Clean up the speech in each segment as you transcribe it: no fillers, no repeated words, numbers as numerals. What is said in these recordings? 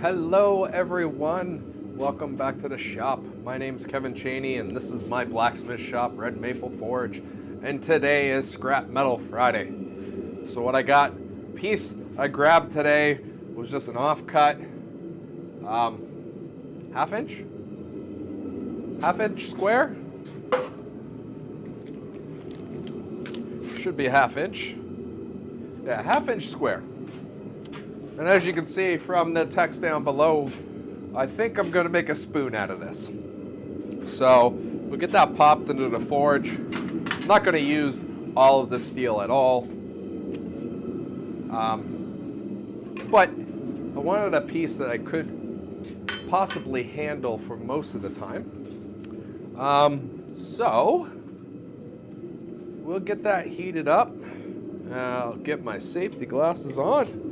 Hello everyone, welcome back to the shop. My name's Kevin Cheney and this is my blacksmith shop, Red Maple Forge, and today is Scrap Metal Friday. So what I got, piece I grabbed today was just an offcut, half inch square, should be a half inch, yeah, half-inch square. And as you can see from the text down below, I think I'm going to make a spoon out of this. So we'll get that popped into the forge. I'm not going to use all of the steel at all. But I wanted a piece that I could possibly handle for most of the time. So we'll get that heated up. I'll get my safety glasses on.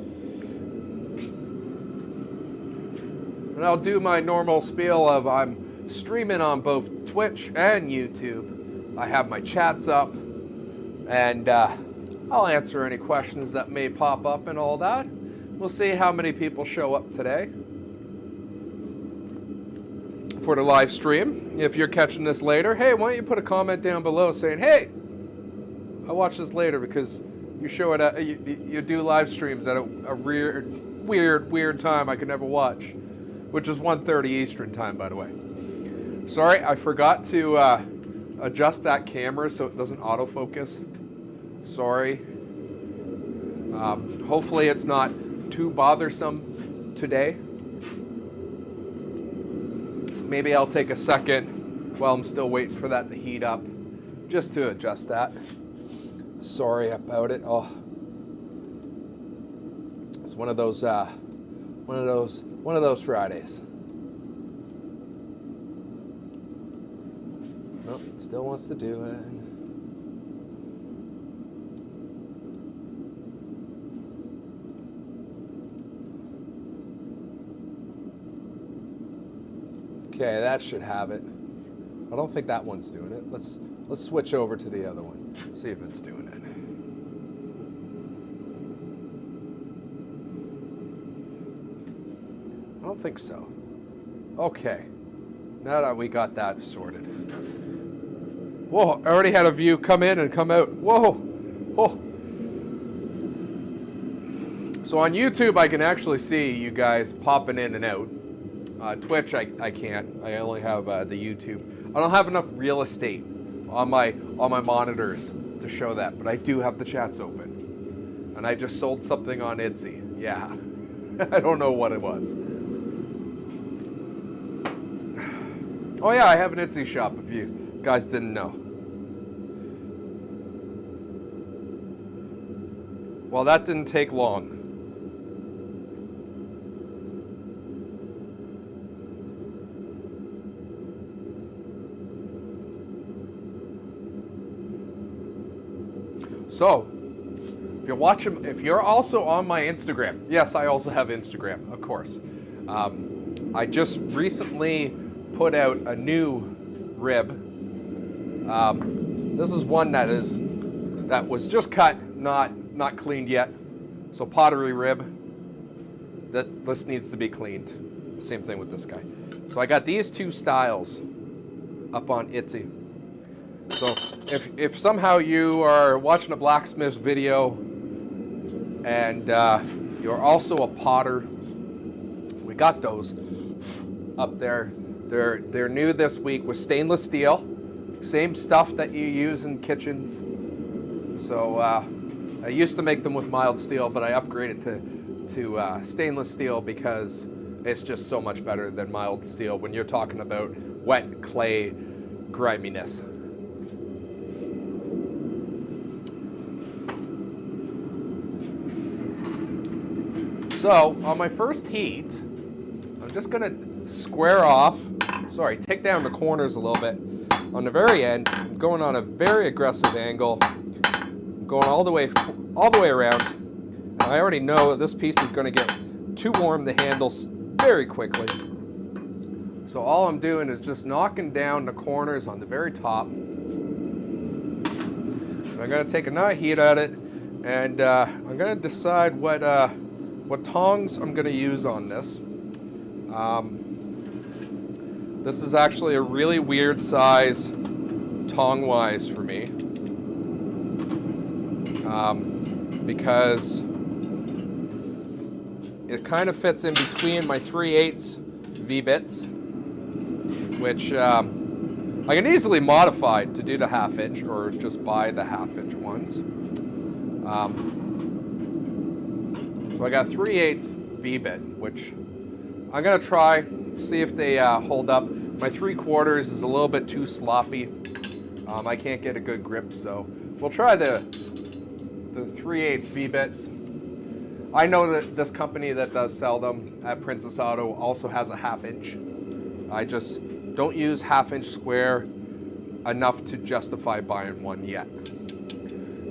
And I'll do my normal spiel of I'm streaming on both Twitch and YouTube. I have my chats up, and I'll answer any questions that may pop up and all that. We'll see how many people show up today for the live stream. If you're catching this later, hey, why don't you put a comment down below saying, hey, I'll watch this later because you show it at, you do live streams at a weird time I could never watch. Which is 1:30 Eastern time, by the way. Sorry, I forgot to adjust that camera so it doesn't autofocus. Sorry. Hopefully it's not too bothersome today. Maybe I'll take a second while I'm still waiting for that to heat up, just to adjust that. Sorry about it. Oh, it's one of those Fridays. Oh, it still wants to do it. Okay, that should have it. I don't think that one's doing it. Let's switch over to the other one. See if it's doing it. I don't think so. Okay, now that we got that sorted. Whoa, I already had a view come in and come out. Whoa, whoa. So on YouTube, I can actually see you guys popping in and out. Twitch, I can't. I only have the YouTube. I don't have enough real estate on my monitors to show that, but I do have the chats open. And I just sold something on Etsy. Yeah, I don't know what it was. Oh yeah, I have an Etsy shop if you guys didn't know. Well, that didn't take long. So, if you're also on my Instagram, yes, I also have Instagram, of course. I just recently put out a new rib. This is one that was just cut, not cleaned yet. So pottery rib. This needs to be cleaned. Same thing with this guy. So I got these two styles up on Etsy. So if somehow you are watching a blacksmith video and you're also a potter, we got those up there. They're new this week with stainless steel, same stuff that you use in kitchens. So I used to make them with mild steel, but I upgraded to stainless steel because it's just so much better than mild steel when you're talking about wet clay griminess. So on my first heat, I'm just gonna square off, take down the corners a little bit. On the very end, I'm going on a very aggressive angle, I'm going all the way around. And I already know that this piece is gonna get too warm to handle very quickly. So all I'm doing is just knocking down the corners on the very top. And I'm gonna take another heat at it, and I'm gonna decide what tongs I'm gonna use on this. This is actually a really weird size tong-wise for me, because it kind of fits in between my 3/8 V-bits, which I can easily modify to do the 1/2 inch or just buy the 1/2 inch ones. So I got 3/8 V-bit, which I'm gonna try, see if they hold up. My 3/4 is a little bit too sloppy. I can't get a good grip, so we'll try the 3/8 V-bits. I know that this company that does sell them at Princess Auto also has a 1/2 inch. I just don't use 1/2 inch square enough to justify buying one yet.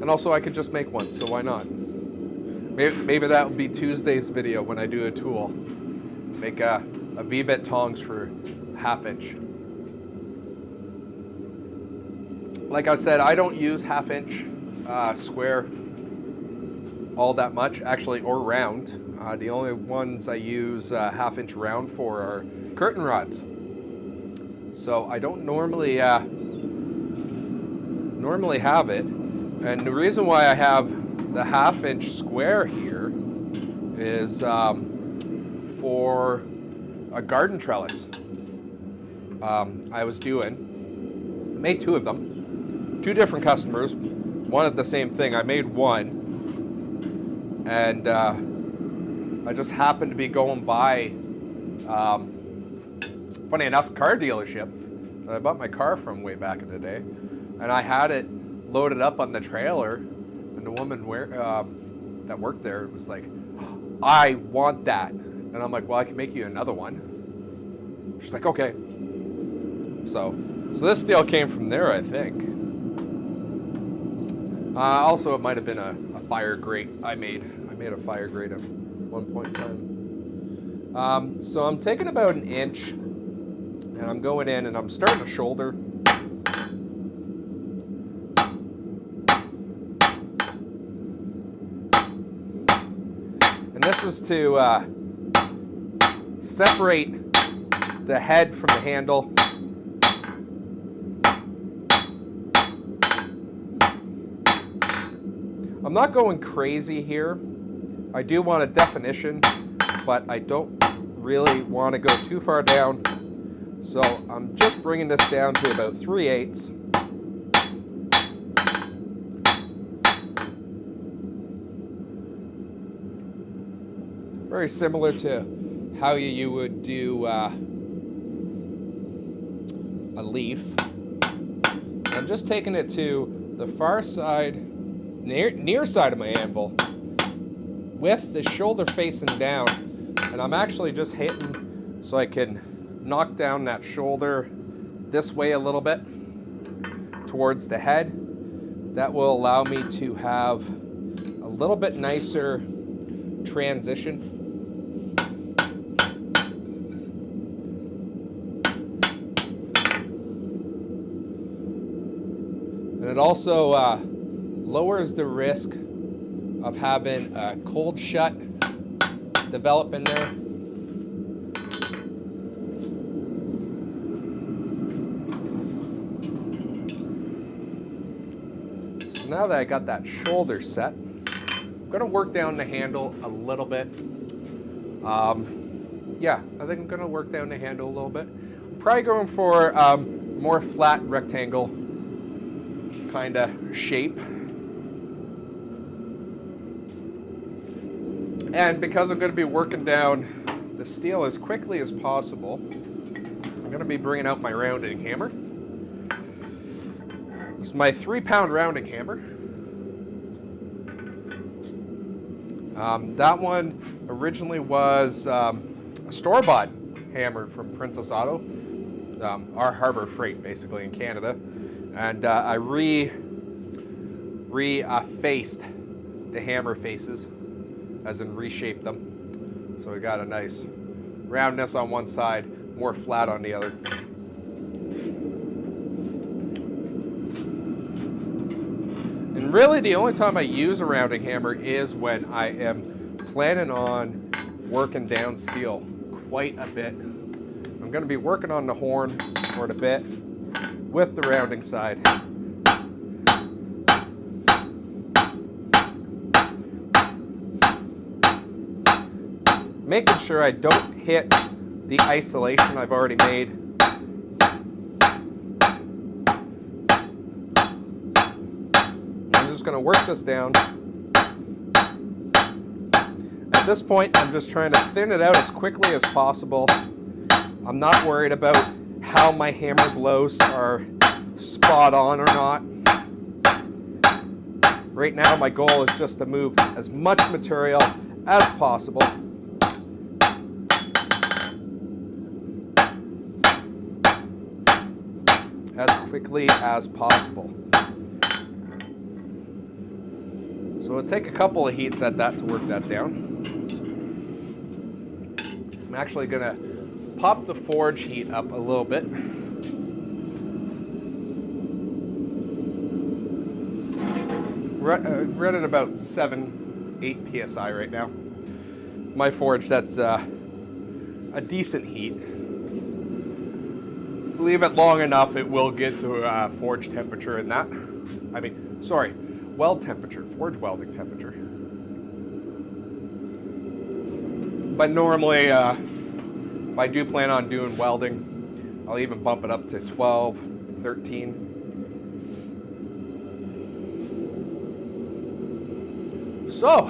And also I could just make one, so why not? Maybe that will be Tuesday's video when I do a tool. Make a V-bit tongs for 1/2 inch. Like I said, I don't use 1/2 inch square all that much, actually, or round. The only ones I use 1/2 inch round for are curtain rods. So I don't normally have it. And the reason why I have the 1/2 inch square here is for a garden trellis. I was made 2 of them. 2 different customers wanted the same thing. I made one, and I just happened to be going by, funny enough, car dealership that I bought my car from way back in the day, and I had it loaded up on the trailer, and the woman that worked there was like, "I want that," and I'm like, "Well, I can make you another one." She's like, "Okay." So this steel came from there, I think. Also, it might have been a fire grate I made. I made a fire grate at one point in time. So I'm taking about 1 inch, and I'm going in, and I'm starting a shoulder. And this is to separate the head from the handle. I'm not going crazy here. I do want a definition, but I don't really want to go too far down. So I'm just bringing this down to about 3/8. Very similar to how you would do a leaf. I'm just taking it to the far side, near side of my anvil, with the shoulder facing down, and I'm actually just hitting so I can knock down that shoulder this way a little bit towards the head. That will allow me to have a little bit nicer transition. And it also lowers the risk of having a cold shut develop in there. So now that I got that shoulder set, I'm going to work down the handle a little bit. Yeah, I think I'm going to work down the handle a little bit. I'm probably going for more flat rectangle kind of shape. And because I'm going to be working down the steel as quickly as possible, I'm going to be bringing out my rounding hammer. This is my 3-pound rounding hammer. That one originally was a store-bought hammer from Princess Auto, our Harbor Freight, basically, in Canada. And I refaced the hammer faces, as in reshaped them. So we got a nice roundness on one side, more flat on the other. And really the only time I use a rounding hammer is when I am planning on working down steel quite a bit. I'm going to be working on the horn for it a bit with the rounding side. Making sure I don't hit the isolation I've already made. I'm just going to work this down. At this point, I'm just trying to thin it out as quickly as possible. I'm not worried about how my hammer blows are spot on or not. Right now, my goal is just to move as much material as possible. As quickly as possible. So it'll take a couple of heats at that to work that down. I'm actually going to pop the forge heat up a little bit. We're at about 7-8 psi right now. My forge, that's a decent heat. Leave it long enough, it will get to forge temperature in that. I mean, sorry, weld temperature, forge welding temperature. But normally, if I do plan on doing welding, I'll even bump it up to 12, 13. So,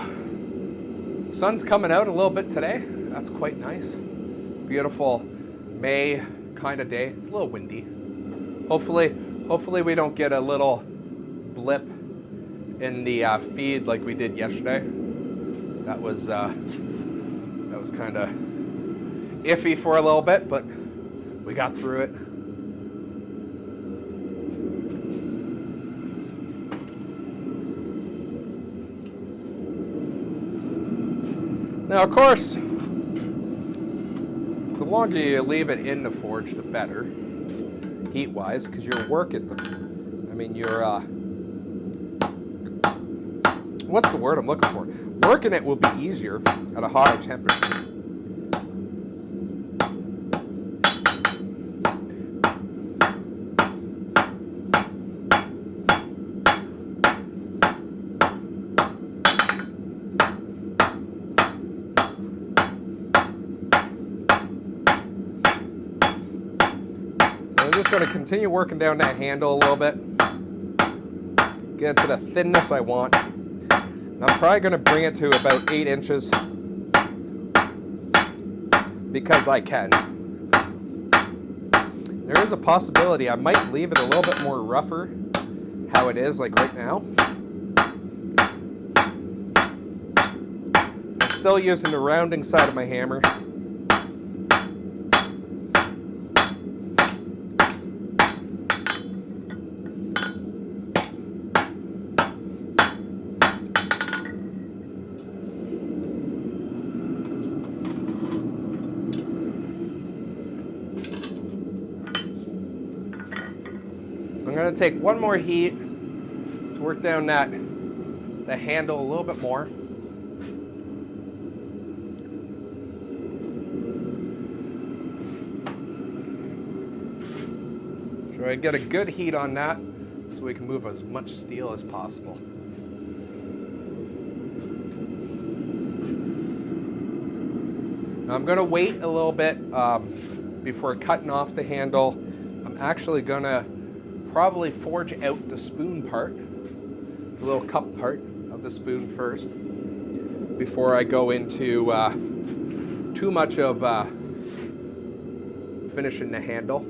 sun's coming out a little bit today. That's quite nice. Beautiful May kind of day. It's a little windy. Hopefully we don't get a little blip in the feed like we did yesterday. That was kind of iffy for a little bit, but we got through it. Now, of course, the longer you leave it in the forge, the better, heat-wise, because you're working them. I mean, you're, what's the word I'm looking for? Working it will be easier at a higher temperature. I'm just going to continue working down that handle a little bit, get it to the thinness I want. And I'm probably going to bring it to about 8 inches because I can. There is a possibility I might leave it a little bit more rougher how it is, like right now. I'm still using the rounding side of my hammer. I'm going to take one more heat to work down the handle a little bit more. Try to get a good heat on that so we can move as much steel as possible. Now I'm going to wait a little bit before cutting off the handle. I'm actually going to probably forge out the spoon part, the little cup part of the spoon first, before I go into too much of finishing the handle.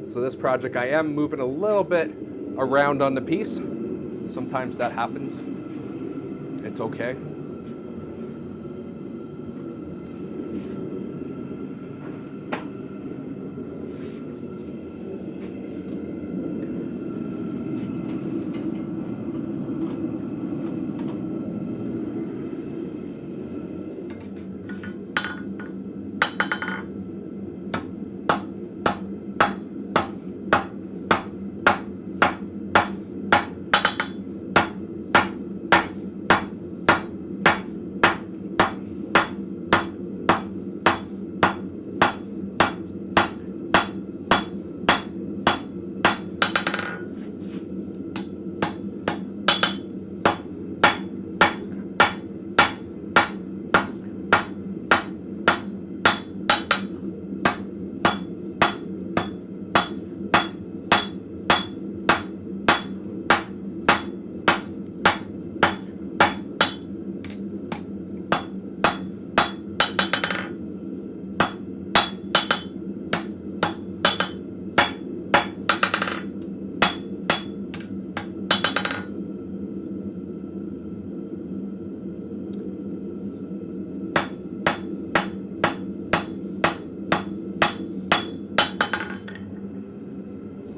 So this project, I am moving a little bit around on the piece. Sometimes that happens. It's okay.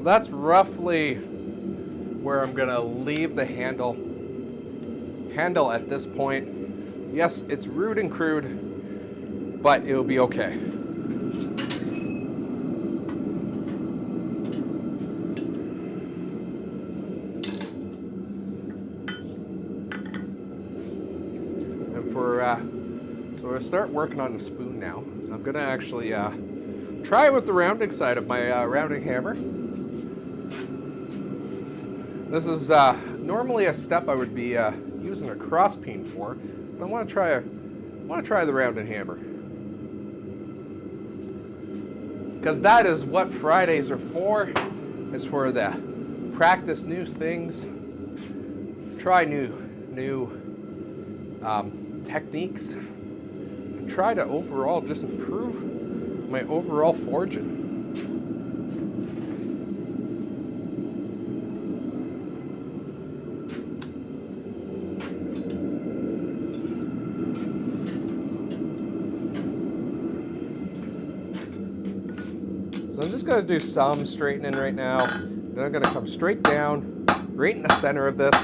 that's roughly where I'm gonna leave the handle at this point. Yes, it's rude and crude, but it'll be okay. So we'll start working on the spoon now. I'm gonna actually try it with the rounding side of my rounding hammer. This is normally a step I would be using a cross peen for, but I want to try the rounding hammer, because that is what Fridays are for. Is for the practice new things, try new techniques, and try to overall just improve my overall forging. So I'm just going to do some straightening right now. Then I'm going to come straight down, right in the center of this.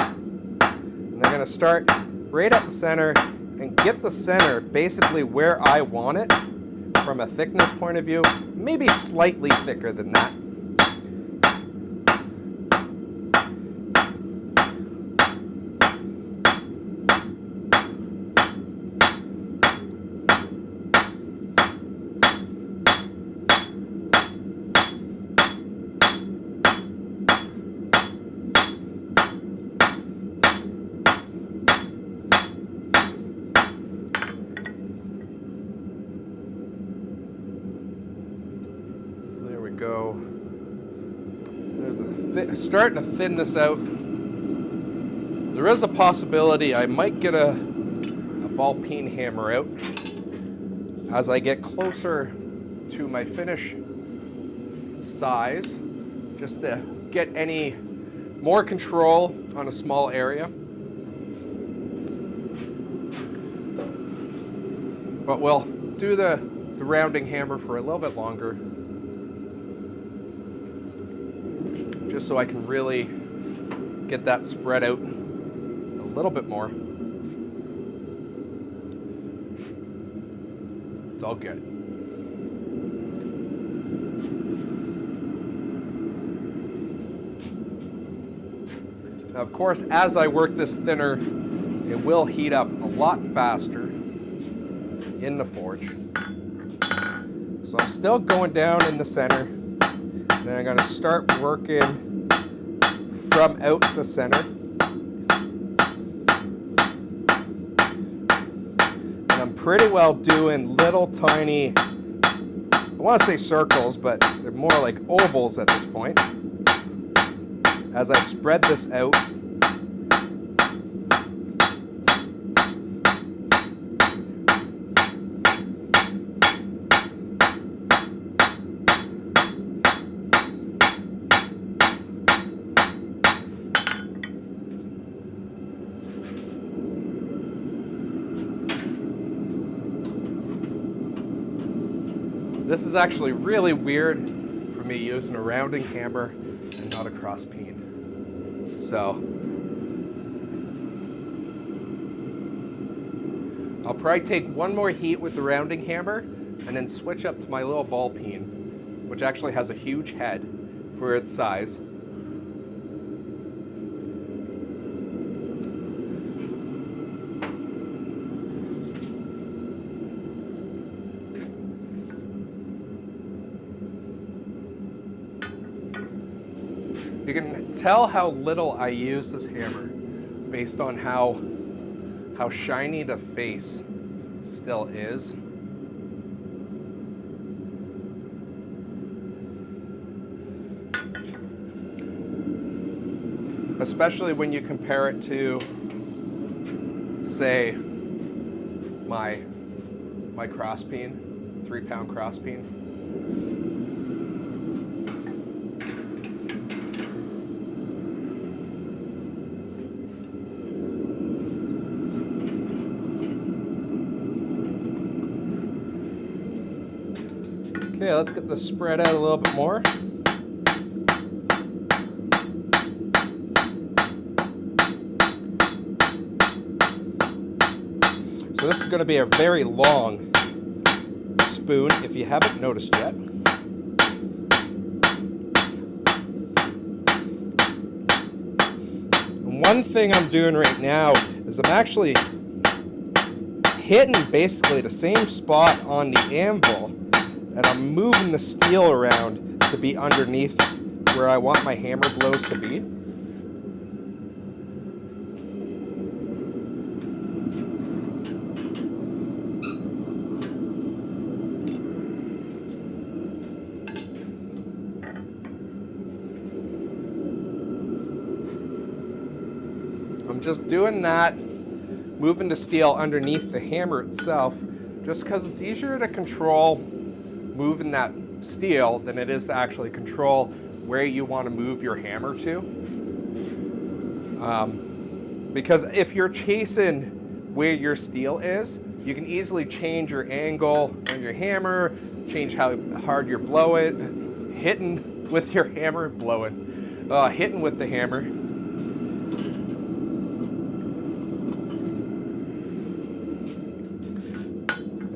I'm going to start right at the center and get the center basically where I want it from a thickness point of view, maybe slightly thicker than that. Go. There's starting to thin this out. There is a possibility I might get a ball peen hammer out as I get closer to my finish size, just to get any more control on a small area. But we'll do the rounding hammer for a little bit longer, just so I can really get that spread out a little bit more. It's all good. Now, of course, as I work this thinner, it will heat up a lot faster in the forge. So I'm still going down in the center. Then I'm going to start working from out the center. And I'm pretty well doing little tiny, I want to say circles, but they're more like ovals at this point, as I spread this out. This is actually really weird for me using a rounding hammer and not a cross peen. So I'll probably take one more heat with the rounding hammer and then switch up to my little ball peen, which actually has a huge head for its size. You can tell how little I use this hammer based on how shiny the face still is. Especially when you compare it to, say, my cross peen, 3-pound cross peen. Okay, let's get this spread out a little bit more. So this is going to be a very long spoon, if you haven't noticed yet. And one thing I'm doing right now is I'm actually hitting basically the same spot on the anvil, and I'm moving the steel around to be underneath where I want my hammer blows to be. I'm just doing that, moving the steel underneath the hammer itself, just because it's easier to control moving that steel than it is to actually control where you want to move your hammer to. Because if you're chasing where your steel is, you can easily change your angle on your hammer, change how hard you're blowing, hitting with your hammer, hitting with the hammer.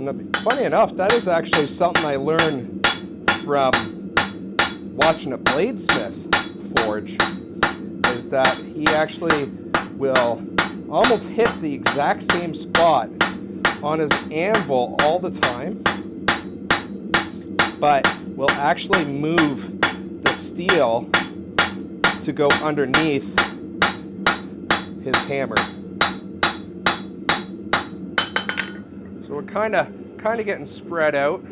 And funny enough, that is actually something I learned from watching a Blacksmith forge, is that he actually will almost hit the exact same spot on his anvil all the time, but will actually move the steel to go underneath his hammer. So we're kind of getting spread out.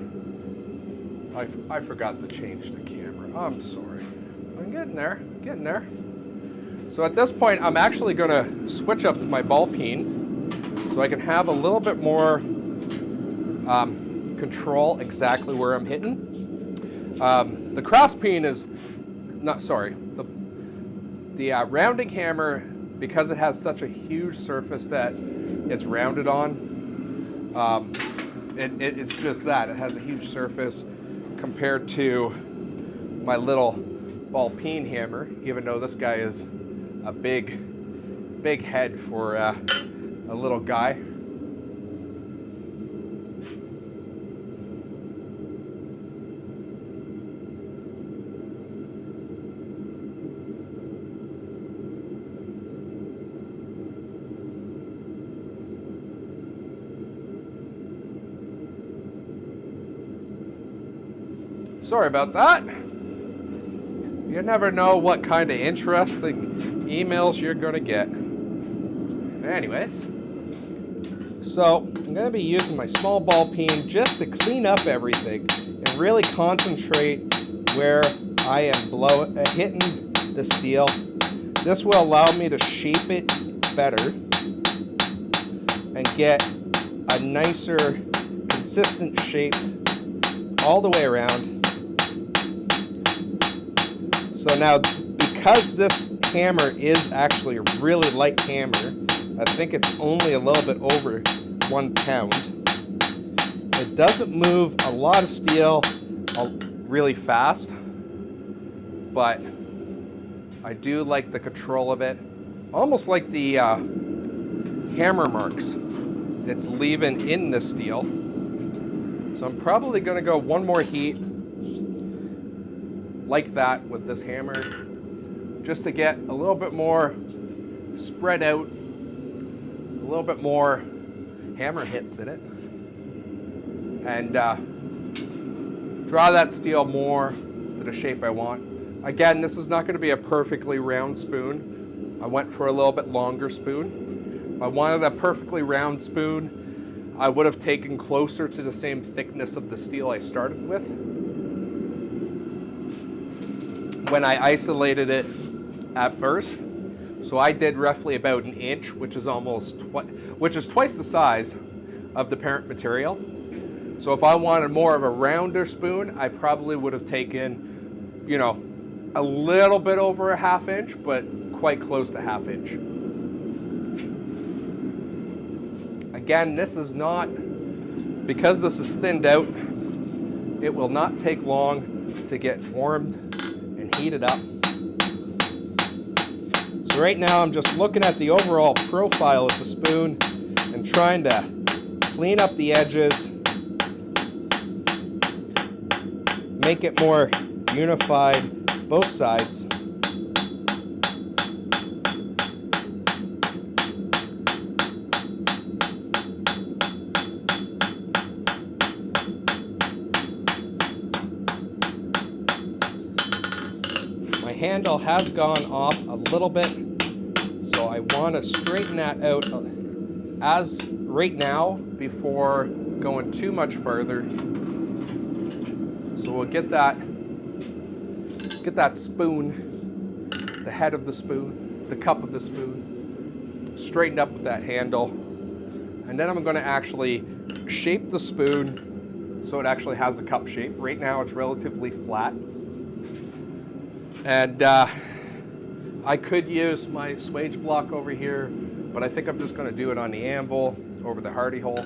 I forgot to change the camera. I'm sorry. I'm getting there. So at this point, I'm actually going to switch up to my ball peen so I can have a little bit more control exactly where I'm hitting. The cross peen is the rounding hammer, because it has such a huge surface that it's rounded on. It's just that. It has a huge surface compared to my little ball peen hammer, even though this guy is a big head for a little guy. Sorry about that. You never know what kind of interesting emails you're going to get. Anyways, so I'm going to be using my small ball peen just to clean up everything and really concentrate where I am hitting the steel. This will allow me to shape it better and get a nicer, consistent shape all the way around. So now, because this hammer is actually a really light hammer, I think it's only a little bit over 1 pound. It doesn't move a lot of steel really fast, but I do like the control of it. Almost like the hammer marks it's leaving in the steel. So I'm probably going to go one more heat like that with this hammer, just to get a little bit more spread out, a little bit more hammer hits in it, and draw that steel more to the shape I want. Again, this is not going to be a perfectly round spoon. I went for a little bit longer spoon. If I wanted a perfectly round spoon, I would have taken closer to the same thickness of the steel I started with when I isolated it at first. So I did roughly about 1 inch, which is twice the size of the parent material. So if I wanted more of a rounder spoon, I probably would have taken, a little bit over a 1/2 inch, but quite close to 1/2 inch. Again, this is not, because this is thinned out, it will not take long to get warmed and heated up. So right now I'm just looking at the overall profile of the spoon and trying to clean up the edges, make it more unified, both sides. My handle has gone off a little bit, so I want to straighten that out as right now before going too much further. So we'll get that spoon, the head of the spoon, the cup of the spoon, straightened up with that handle. And then I'm going to actually shape the spoon so it actually has a cup shape. Right now it's relatively flat. And I could use my swage block over here, but I think I'm just going to do it on the anvil over the hardy hole.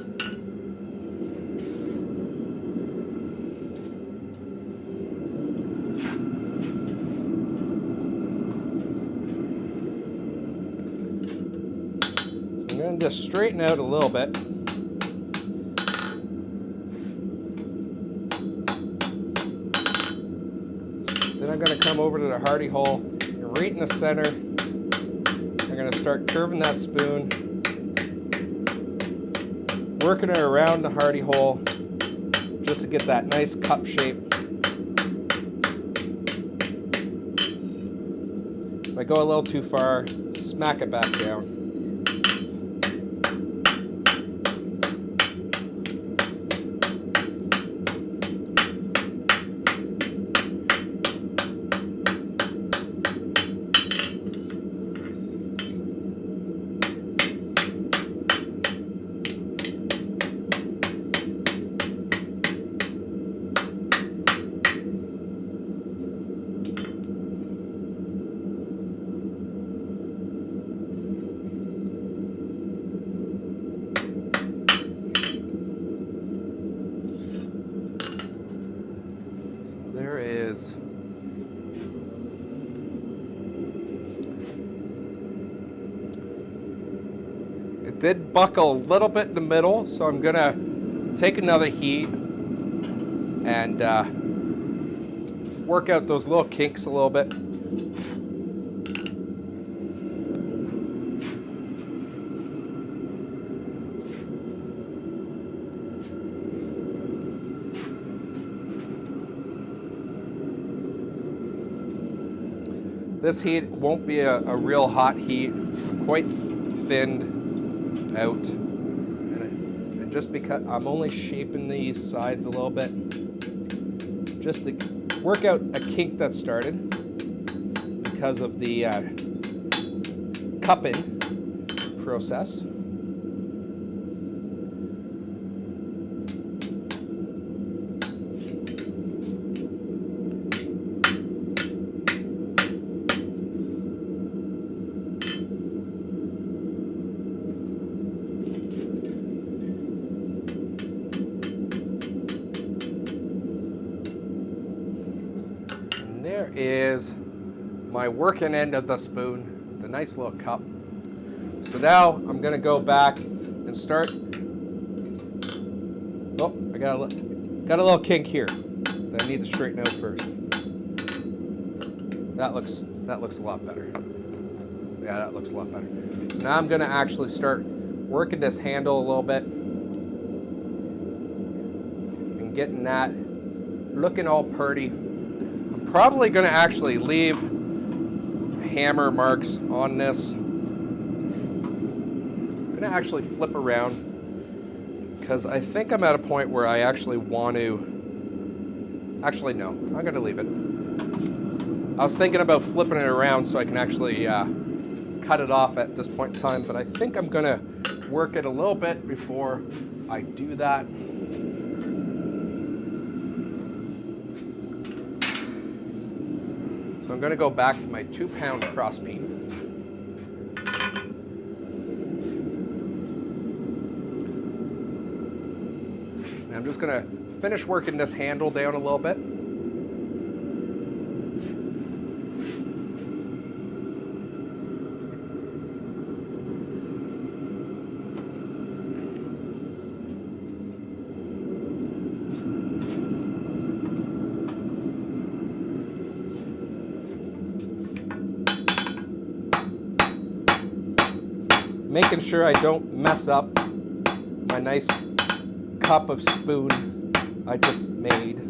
I'm going to just straighten out a little bit. Then I'm going to come over to the hardy hole, and right in the center, I'm going to start curving that spoon, working it around the hardy hole just to get that nice cup shape. If I go a little too far, smack it back down. There is it did buckle a little bit in the middle, so I'm gonna take another heat and work out those little kinks a little bit. This heat won't be a real hot heat, quite thinned out. And just because I'm only shaping these sides a little bit, just to work out a kink that started because of the cupping process. There is my working end of the spoon, the nice little cup. So now I'm going to go back and start. Oh, I got a little kink here that I need to straighten out first. That looks a lot better. Yeah, that looks a lot better. So now I'm going to actually start working this handle a little bit and getting that looking all pretty. Probably going to actually leave hammer marks on this. I'm going to actually flip around because I think I'm at a point where I actually want to. Actually, no, I'm going to leave it. I was thinking about flipping it around so I can actually cut it off at this point in time, but I think I'm going to work it a little bit before I do that. So I'm going to go back to my 2-pound cross beam. And I'm just gonna finish working this handle down a little bit. Making sure I don't mess up my nice cup of spoon I just made.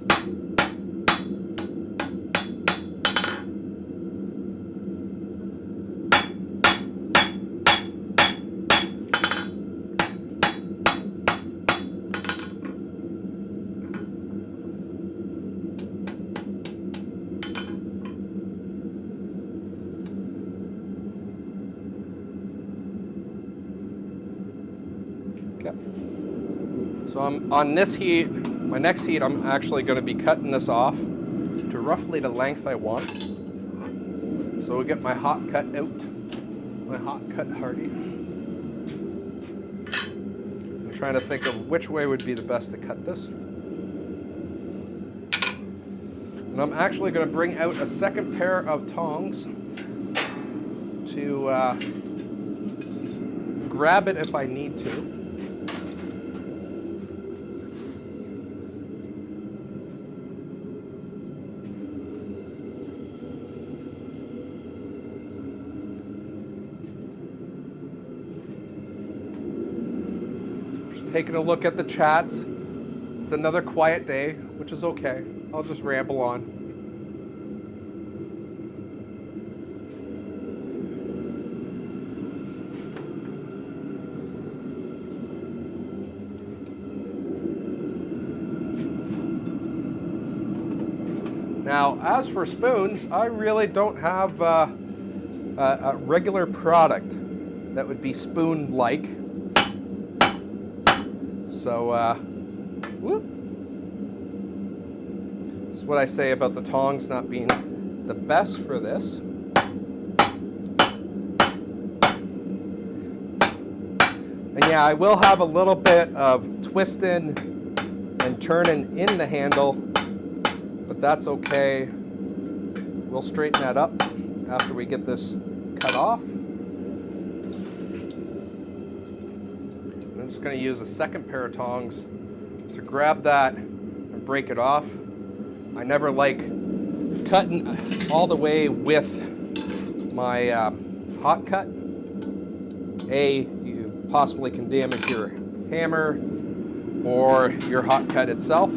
So I'm on this heat, my next heat, I'm actually going to be cutting this off to roughly the length I want. So we'll get my hot cut out, my hot cut hardy. I'm trying to think of which way would be the best to cut this. And I'm actually going to bring out a second pair of tongs to grab it if I need to. Taking a look at the chats. It's another quiet day, which is okay. I'll just ramble on. Now, as for spoons, I really don't have a regular product that would be spoon-like. So, that's what I say about the tongs not being the best for this. And yeah, I will have a little bit of twisting and turning in the handle, but that's okay. We'll straighten that up after we get this cut off. I'm just going to use a second pair of tongs to grab that and break it off. I never like cutting all the way with my hot cut. You possibly can damage your hammer or your hot cut itself.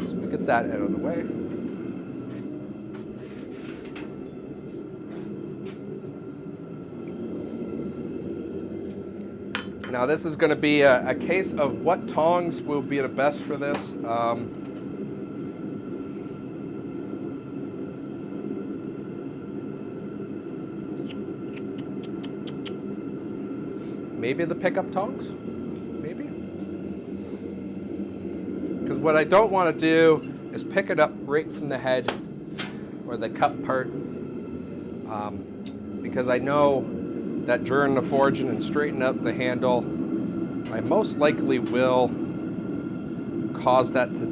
So we get that out of the way. Now this is going to be a case of what tongs will be the best for this. Maybe the pickup tongs, maybe. Because what I don't want to do is pick it up right from the head or the cup part, because I know that during the forging and straightening out the handle, I most likely will cause that to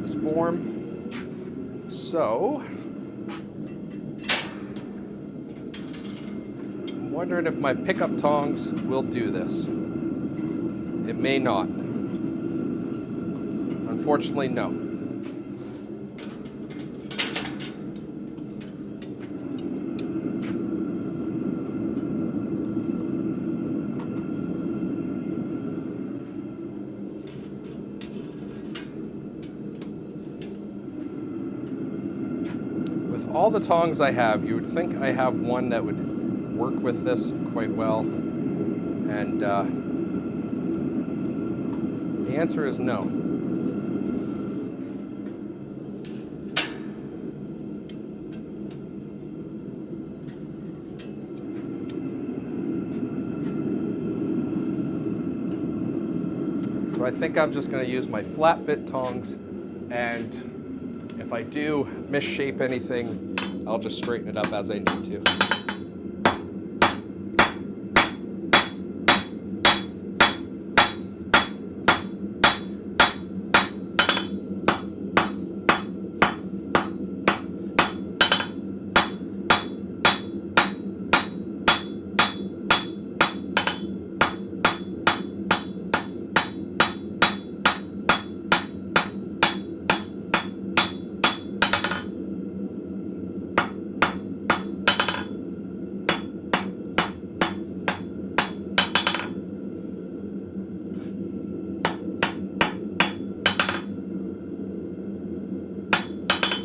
disform. So, I'm wondering if my pickup tongs will do this. It may not. Unfortunately, no. All the tongs I have, you would think I have one that would work with this quite well, and the answer is no. So I think I'm just going to use my flat bit tongs, and if I do misshape anything, I'll just straighten it up as I need to.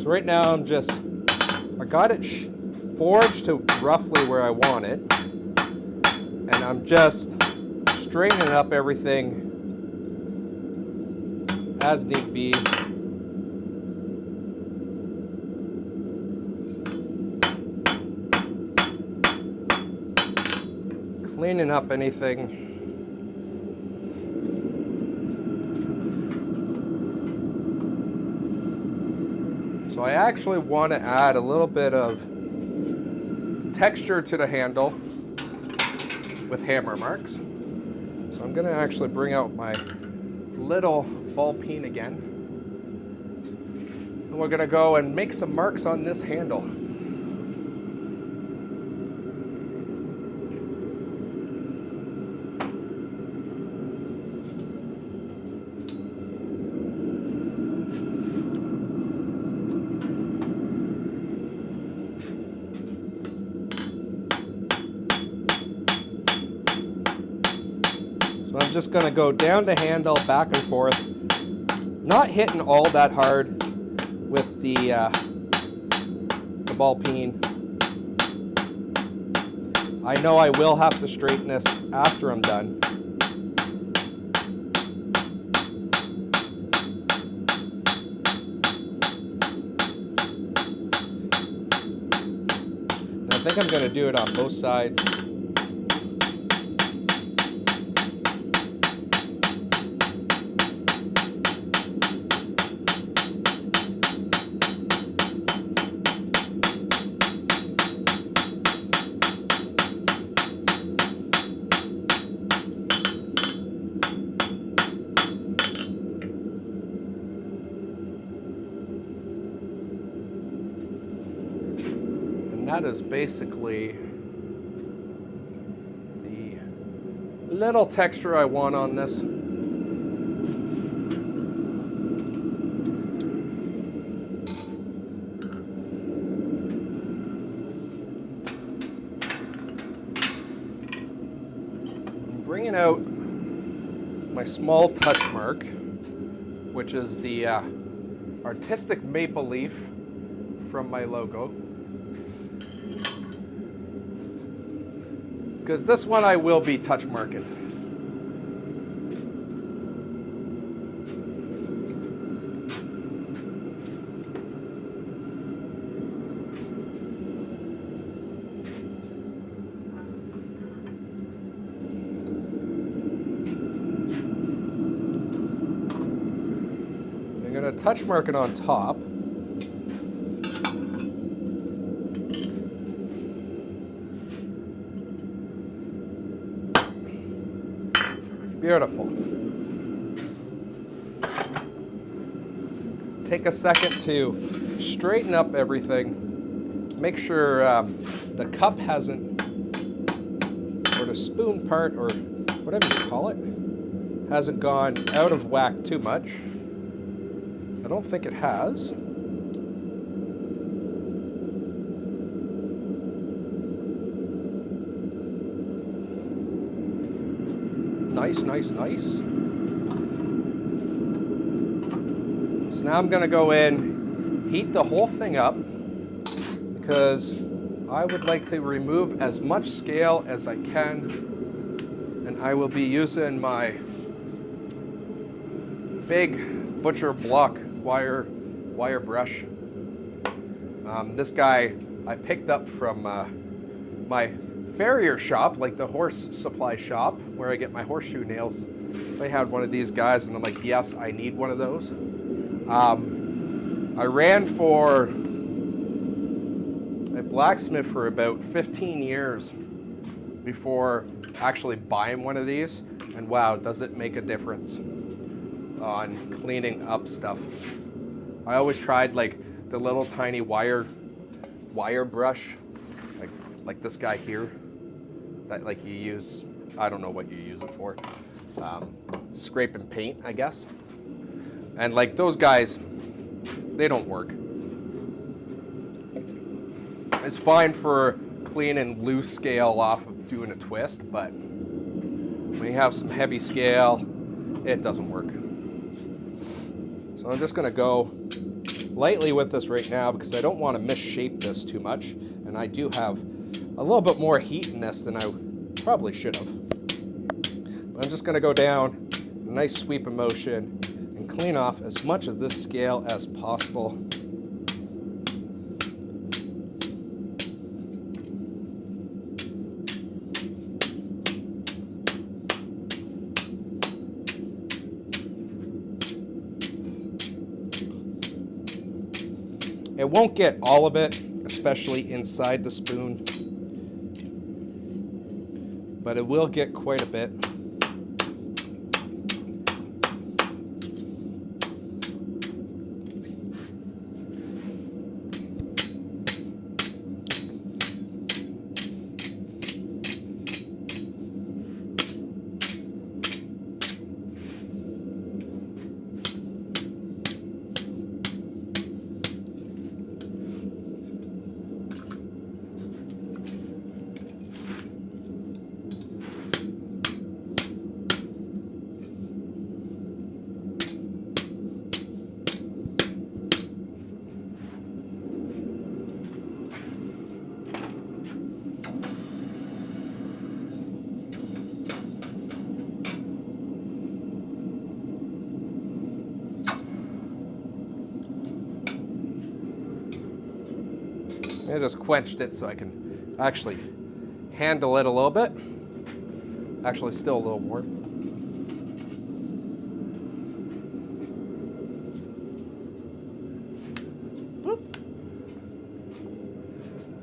Right now I got it forged to roughly where I want it, and I'm just straightening up everything as need be. Cleaning up anything. So I actually want to add a little bit of texture to the handle with hammer marks. So I'm going to actually bring out my little ball peen again. And we're going to go and make some marks on this handle. I'm just going to go down the handle, back and forth, not hitting all that hard with the ball peen. I know I will have to straighten this after I'm done. And I think I'm going to do it on both sides. That is basically the little texture I want on this. I'm bringing out my small touch mark, which is the artistic maple leaf from my logo. Because this one I will be touch marking. I'm going to touch mark it on top. Beautiful. Take a second to straighten up everything. Make sure the cup hasn't, or the spoon part, or whatever you call it, hasn't gone out of whack too much. I don't think it has. Nice, nice, nice. So now I'm going to go in, heat the whole thing up, because I would like to remove as much scale as I can, and I will be using my big butcher block wire brush. This guy I picked up from my farrier shop, like the horse supply shop where I get my horseshoe nails. They had one of these guys, and I'm like, yes, I need one of those. I ran for Blacksmith for about 15 years before actually buying one of these, and wow, does it make a difference on cleaning up stuff. I always tried like the little tiny wire brush, like this guy here, that like you use, I don't know what you use it for, scraping paint, I guess. And like those guys, they don't work. It's fine for cleaning loose scale off of doing a twist, but when you have some heavy scale, it doesn't work. So I'm just gonna go lightly with this right now because I don't want to misshape this too much, and I do have a little bit more heat in this than I probably should have. But I'm just gonna go down, a nice sweep of motion, and clean off as much of this scale as possible. It won't get all of it, especially inside the spoon, but it will get quite a bit. I just quenched it so I can actually handle it a little bit. Actually, still a little warm.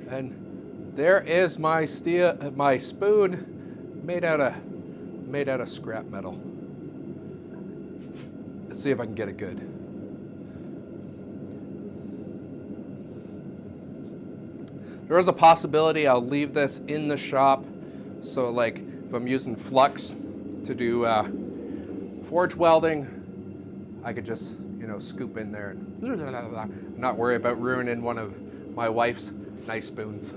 And there is my spoon made out of scrap metal. Let's see if I can get it good. There is a possibility I'll leave this in the shop, so like if I'm using flux to do forge welding, I could just, you know, scoop in there and not worry about ruining one of my wife's nice spoons.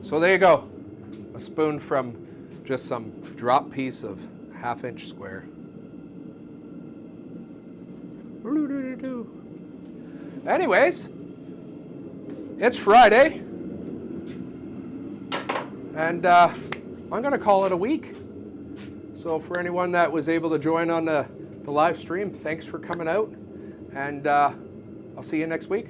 So there you go, a spoon from just some drop piece of 1/2 inch square. Anyways, it's Friday, and I'm going to call it a week. So for anyone that was able to join on the live stream, thanks for coming out, and I'll see you next week.